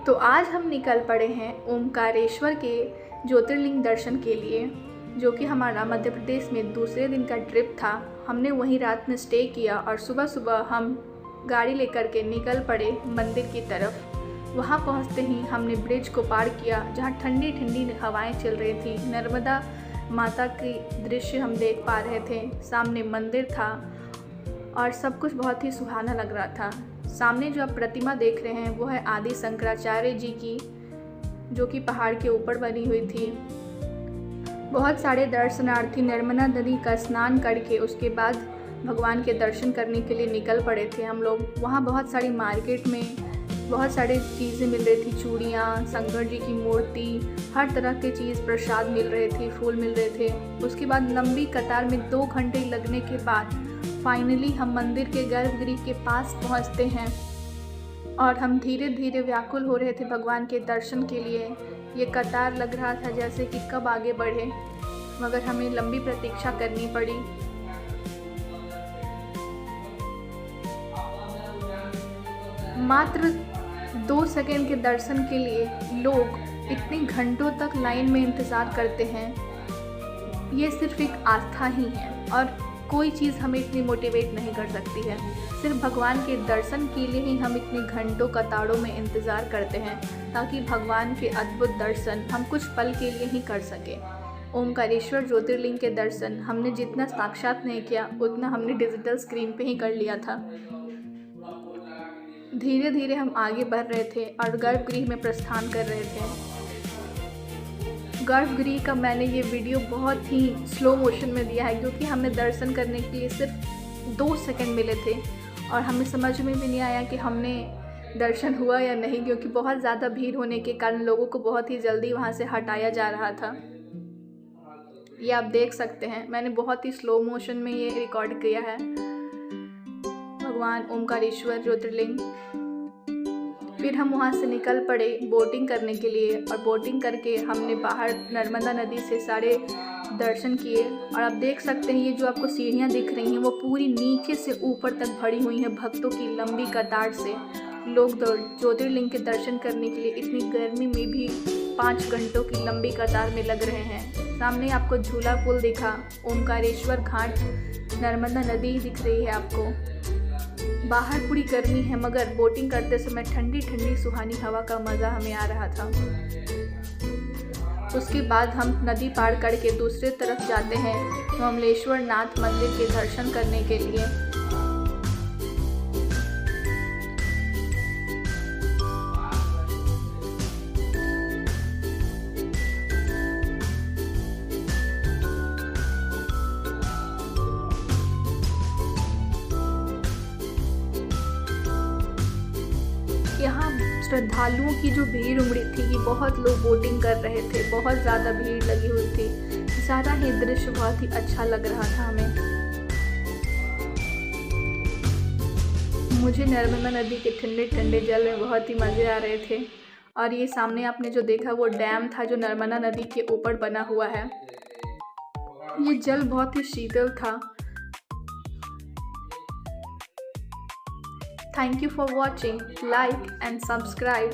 तो आज हम निकल पड़े हैं ओमकारेश्वर के ज्योतिर्लिंग दर्शन के लिए, जो कि हमारा मध्य प्रदेश में दूसरे दिन का ट्रिप था। हमने वहीं रात में स्टे किया और सुबह सुबह हम गाड़ी लेकर के निकल पड़े मंदिर की तरफ। वहां पहुंचते ही हमने ब्रिज को पार किया, जहां ठंडी ठंडी हवाएं चल रही थी। नर्मदा माता की दृश्य हम देख पा रहे थे। सामने मंदिर था और सब कुछ बहुत ही सुहाना लग रहा था। सामने जो आप प्रतिमा देख रहे हैं वो है आदि शंकराचार्य जी की, जो कि पहाड़ के ऊपर बनी हुई थी। बहुत सारे दर्शनार्थी नर्मदा नदी का स्नान करके उसके बाद भगवान के दर्शन करने के लिए निकल पड़े थे। हम लोग वहाँ बहुत सारी मार्केट में बहुत सारी चीज़ें मिल रही थी, चूड़ियाँ, शंकर जी की मूर्ति, हर तरह की चीज़, प्रसाद मिल रहे थे, फूल मिल रहे थे। उसके बाद लंबी कतार में 2 घंटे लगने के बाद फाइनली हम मंदिर के गर्भगृह के पास पहुंचते हैं और हम धीरे धीरे व्याकुल हो रहे थे भगवान के दर्शन के लिए। ये कतार लग रहा था जैसे कि कब आगे बढ़े, मगर हमें लंबी प्रतीक्षा करनी पड़ी। मात्र 2 सेकंड के दर्शन के लिए लोग इतने घंटों तक लाइन में इंतज़ार करते हैं। ये सिर्फ एक आस्था ही है और कोई चीज़ हमें इतनी मोटिवेट नहीं कर सकती है। सिर्फ भगवान के दर्शन के लिए ही हम इतने घंटों कतारों में इंतज़ार करते हैं, ताकि भगवान के अद्भुत दर्शन हम कुछ पल के लिए ही कर सकें। ओमकारेश्वर ज्योतिर्लिंग के दर्शन हमने जितना साक्षात नहीं किया, उतना हमने डिजिटल स्क्रीन पे ही कर लिया था। धीरे धीरे हम आगे बढ़ रहे थे और गर्भगृह में प्रस्थान कर रहे थे। गर्भगृह का मैंने ये वीडियो बहुत ही स्लो मोशन में दिया है, क्योंकि हमें दर्शन करने के लिए सिर्फ 2 सेकंड मिले थे और हमें समझ में भी नहीं आया कि हमने दर्शन हुआ या नहीं, क्योंकि बहुत ज़्यादा भीड़ होने के कारण लोगों को बहुत ही जल्दी वहाँ से हटाया जा रहा था। ये आप देख सकते हैं, मैंने बहुत ही स्लो मोशन में ये रिकॉर्ड किया है। भगवान ओमकारेश्वर ज्योतिर्लिंग। फिर हम वहाँ से निकल पड़े बोटिंग करने के लिए और बोटिंग करके हमने बाहर नर्मदा नदी से सारे दर्शन किए। और आप देख सकते हैं ये जो आपको सीढ़ियाँ दिख रही हैं वो पूरी नीचे से ऊपर तक भरी हुई हैं भक्तों की लंबी कतार से। लोग ज्योतिर्लिंग के दर्शन करने के लिए इतनी गर्मी में भी 5 घंटों की लंबी कतार में लग रहे हैं। सामने आपको झूला पुल दिखा, ओमकारेश्वर घाट, नर्मदा नदी दिख रही है आपको। बाहर पूरी गर्मी है, मगर बोटिंग करते समय ठंडी ठंडी सुहानी हवा का मज़ा हमें आ रहा था। उसके बाद हम नदी पार करके दूसरे तरफ जाते हैं ममलेश्वर नाथ मंदिर के दर्शन करने के लिए। यहाँ श्रद्धालुओं की जो भीड़ उमड़ी थी कि बहुत लोग बोटिंग कर रहे थे, बहुत ज़्यादा भीड़ लगी हुई थी। सारा ही दृश्य बहुत ही अच्छा लग रहा था हमें। मुझे नर्मदा नदी के ठंडे ठंडे जल में बहुत ही मज़े आ रहे थे। और ये सामने आपने जो देखा वो डैम था जो नर्मदा नदी के ऊपर बना हुआ है। ये जल बहुत ही शीतल था। Thank you for watching. Like and subscribe.